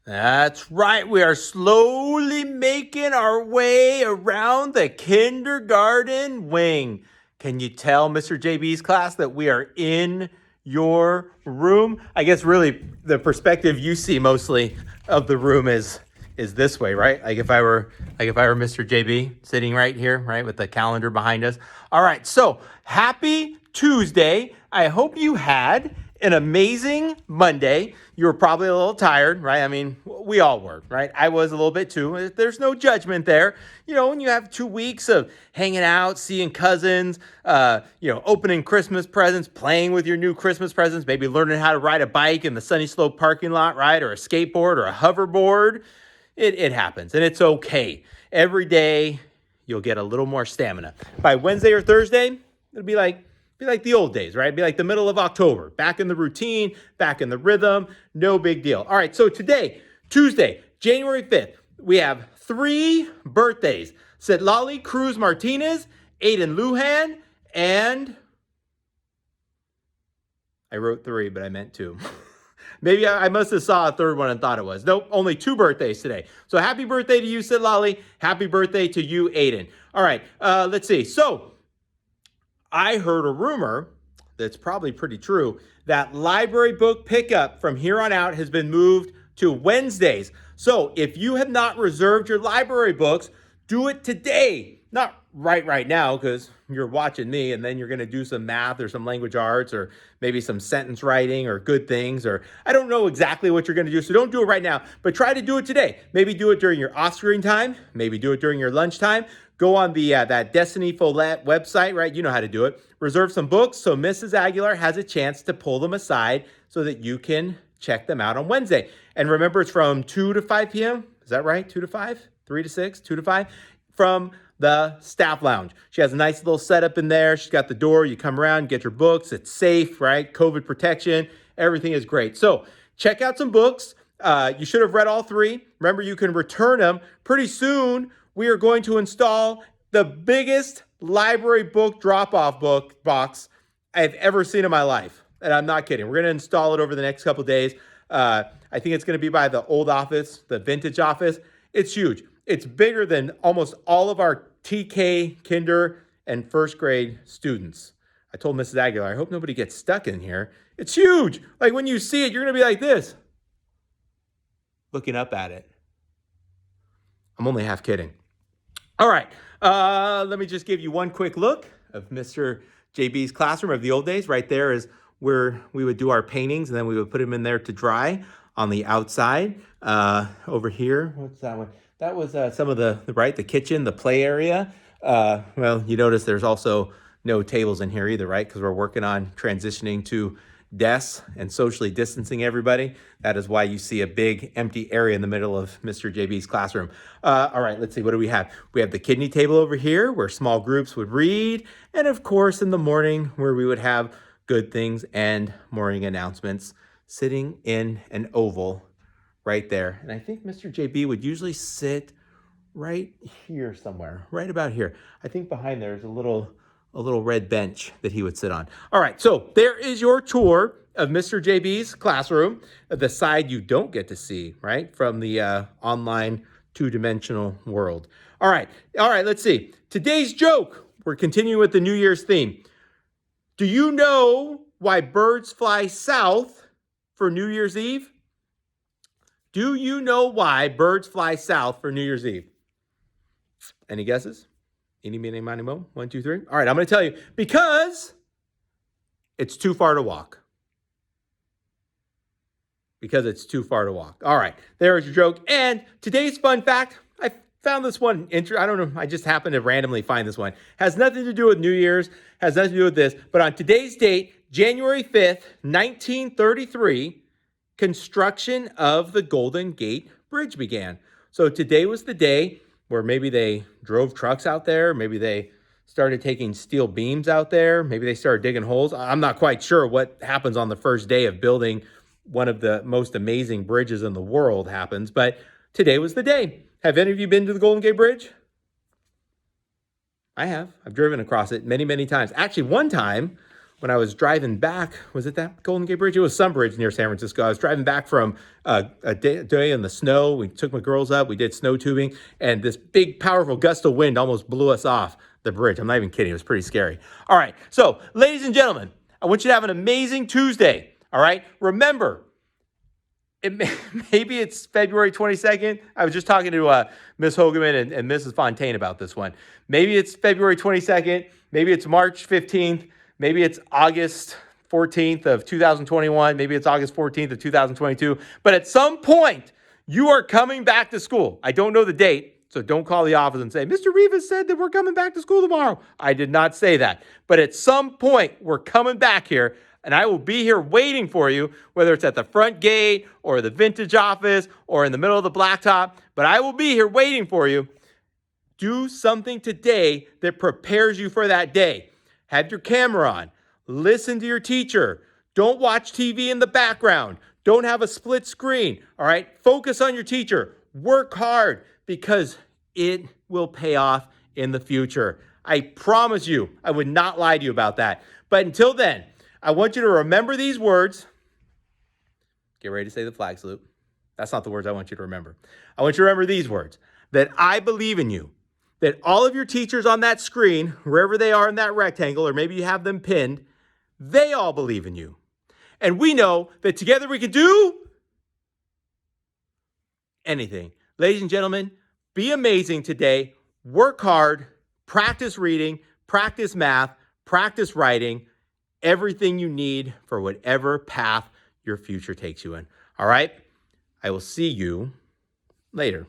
That's right. We are slowly making our way around the kindergarten wing. Can you tell Mr. JB's class that we are in your room? I guess really the perspective you see mostly of the room is this way, right? Like if I were Mr. JB sitting right here, right, with the calendar behind us. All right. So, happy Tuesday. I hope you had an amazing Monday. You were probably a little tired, right? I mean, we all were, right? I was a little bit too. There's no judgment there. You know, when you have 2 weeks of hanging out, seeing cousins, opening Christmas presents, playing with your new Christmas presents, maybe learning how to ride a bike in the Sunny Slope parking lot, right? Or a skateboard or a hoverboard. It happens, and it's okay. Every day, you'll get a little more stamina. By Wednesday or Thursday, it'll be like the old days, right? Be like the middle of October, back in the routine, back in the rhythm, no big deal. All right, so today, Tuesday, January 5th, we have 3 birthdays. Citlali Cruz Martinez, Aiden Lujan, and I wrote 3, but I meant 2. Maybe I must have saw a third one and thought it was. Nope, only 2 birthdays today. So happy birthday to you, Citlali. Happy birthday to you, Aiden. All right, let's see. So I heard a rumor that's probably pretty true that library book pickup from here on out has been moved to Wednesdays. So if you have not reserved your library books, do it today. Not right now because you're watching me and then you're going to do some math or some language arts or maybe some sentence writing or good things, or I don't know exactly what you're going to do. So don't do it right now, but try to do it today. Maybe do it during your off-screen time. Maybe do it during your lunchtime. Go on the that Destiny Follett website, right? You know how to do it. Reserve some books so Mrs. Aguilar has a chance to pull them aside so that you can check them out on Wednesday. And remember, it's from 2 to 5 p.m. Is that right? 2 to 5? 3 to 6? 2 to 5? From the staff lounge. She has a nice little setup in there. She's got the door. You come around, get your books. It's safe, right? COVID protection. Everything is great. So check out some books. You should have read all 3. Remember, you can return them. Pretty soon, we are going to install the biggest library book drop-off book box I've ever seen in my life. And I'm not kidding. We're going to install it over the next couple of days. I think it's going to be by the old office, the vintage office. It's huge. It's bigger than almost all of our TK, kinder, and first grade students. I told Mrs. Aguilar, I hope nobody gets stuck in here. It's huge. Like when you see it, you're going to be like this, looking up at it. I'm only half kidding. All right, let me just give you one quick look of Mr. JB's classroom of the old days. Right there is where we would do our paintings, and then we would put them in there to dry on the outside. Over here, what's that one? That was some of the kitchen, the play area. Well, you notice there's also no tables in here either, right? Because we're working on transitioning to desks and socially distancing everybody. That is why you see a big empty area in the middle of Mr. JB's classroom. All right, let's see, what do we have? We have the kidney table over here where small groups would read. And of course, in the morning where we would have good things and morning announcements sitting in an oval right there. And I think Mr. JB would usually sit right here somewhere, right about here. I think behind there is a little red bench that he would sit on. All right, so there is your tour of Mr. JB's classroom, the side you don't get to see, right, from the online 2-dimensional world. All right, let's see. Today's joke, we're continuing with the New Year's theme. Do you know why birds fly south for New Year's Eve? Do you know why birds fly south for New Year's Eve? Any guesses? Eeny, meeny, miny, moe. 1, 2, 3. All right, I'm going to tell you. Because it's too far to walk. Because it's too far to walk. All right, there's your joke. And today's fun fact, I found this one interesting. I don't know, I just happened to randomly find this one. Has nothing to do with New Year's, has nothing to do with this. But on today's date, January 5th, 1933, construction of the Golden Gate Bridge began. So today was the day where maybe they drove trucks out there, maybe they started taking steel beams out there, maybe they started digging holes. I'm not quite sure what happens on the first day of building one of the most amazing bridges in the world happens, but today was the day. Have any of you been to the Golden Gate Bridge? I have. I've driven across it many, many times. Actually, one time when I was driving back, was it that Golden Gate Bridge? It was some bridge near San Francisco. I was driving back from a day in the snow. We took my girls up. We did snow tubing, and this big, powerful gust of wind almost blew us off the bridge. I'm not even kidding. It was pretty scary. All right. So, ladies and gentlemen, I want you to have an amazing Tuesday. All right. Remember, maybe it's February 22nd. I was just talking to Miss Hogeman and Mrs. Fontaine about this one. Maybe it's February 22nd. Maybe it's March 15th. Maybe it's August 14th of 2021. Maybe it's August 14th of 2022. But at some point, you are coming back to school. I don't know the date, so don't call the office and say, Mr. Rivas said that we're coming back to school tomorrow. I did not say that. But at some point, we're coming back here. And I will be here waiting for you, whether it's at the front gate or the vintage office or in the middle of the blacktop. But I will be here waiting for you. Do something today that prepares you for that day. Have your camera on. Listen to your teacher. Don't watch TV in the background. Don't have a split screen. All right? Focus on your teacher. Work hard because it will pay off in the future. I promise you, I would not lie to you about that. But until then, I want you to remember these words. Get ready to say the flag salute. That's not the words I want you to remember. I want you to remember these words. That I believe in you. That all of your teachers on that screen, wherever they are in that rectangle, or maybe you have them pinned, they all believe in you. And we know that together we can do anything. Ladies and gentlemen, be amazing today. Work hard. Practice reading. Practice math. Practice writing. Everything you need for whatever path your future takes you in. All right? I will see you later.